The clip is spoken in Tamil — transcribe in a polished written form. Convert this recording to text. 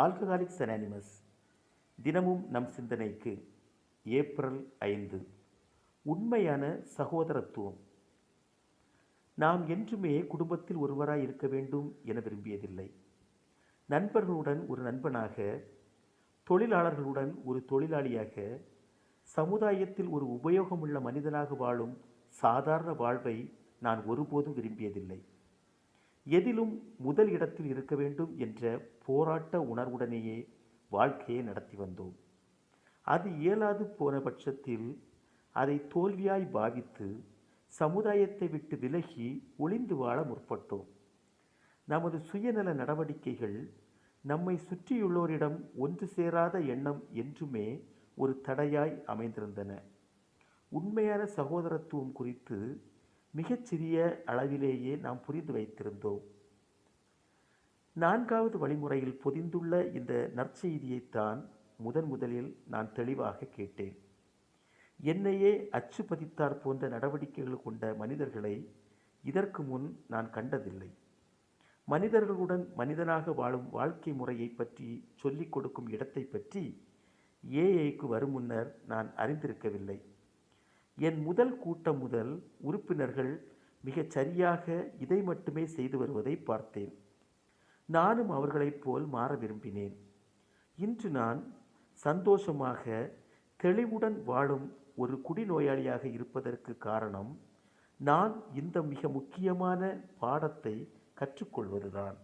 ஆல்கஹாலிக்ஸ் அனானிமஸ் தினமும் நம் சிந்தனைக்கு. ஏப்ரல் 5. உண்மையான சகோதரத்துவம். நாம் என்றுமே குடும்பத்தில் ஒருவராய் இருக்க வேண்டும் என விரும்பியதில்லை. நண்பர்களுடன் ஒரு நண்பனாக, தொழிலாளர்களுடன் ஒரு தொழிலாளியாக, சமுதாயத்தில் ஒரு உபயோகமுள்ள மனிதனாக வாழும் சாதாரண வாழ்வை நான் ஒருபோதும் விரும்பியதில்லை. எதிலும் முதல் இடத்தில் இருக்க வேண்டும் என்ற போராட்ட உணர்வுடனேயே வாழ்க்கையை நடத்தி வந்தோம். அது இயலாது போன பட்சத்தில் அதை தோல்வியாய் பாவித்து சமுதாயத்தை விட்டு விலகி ஒளிந்து வாழ முற்பட்டோம். நமது சுயநல நடவடிக்கைகள் நம்மை சுற்றியுள்ளோரிடம் ஒன்று சேராத எண்ணம் என்றுமே ஒரு தடையாய் அமைந்திருந்தன. உண்மையான சகோதரத்துவம் குறித்து மிகச்சிறிய அளவிலேயே நாம் புரிந்து வைத்திருந்தோம். 4வது வழிமுறையில் பொதிந்துள்ள இந்த நற்செய்தியைத்தான் முதலில் நான் தெளிவாக கேட்டேன். என்னையே அச்சு பதித்தார் போன்ற நடவடிக்கைகள் கொண்ட மனிதர்களை இதற்கு முன் நான் கண்டதில்லை. மனிதர்களுடன் மனிதனாக வாழும் வாழ்க்கை முறையை பற்றி சொல்லிக் கொடுக்கும் இடத்தை பற்றி ஏஐக்கு வரும் முன்னர் நான் அறிந்திருக்கவில்லை. என் முதல் கூட்டம் முதல் உறுப்பினர்கள் மிகச் சரியாக இதை மட்டுமே செய்து வருவதை பார்த்தேன். நானும் அவர்களைப் போல் மாற விரும்பினேன். இன்று நான் சந்தோஷமாக, தெளிவுடன் வாழும் ஒரு குடிநோயாளியாக இருப்பதற்கு காரணம் நான் இந்த மிக முக்கியமான பாடத்தை கற்றுக்கொள்வதுதான்.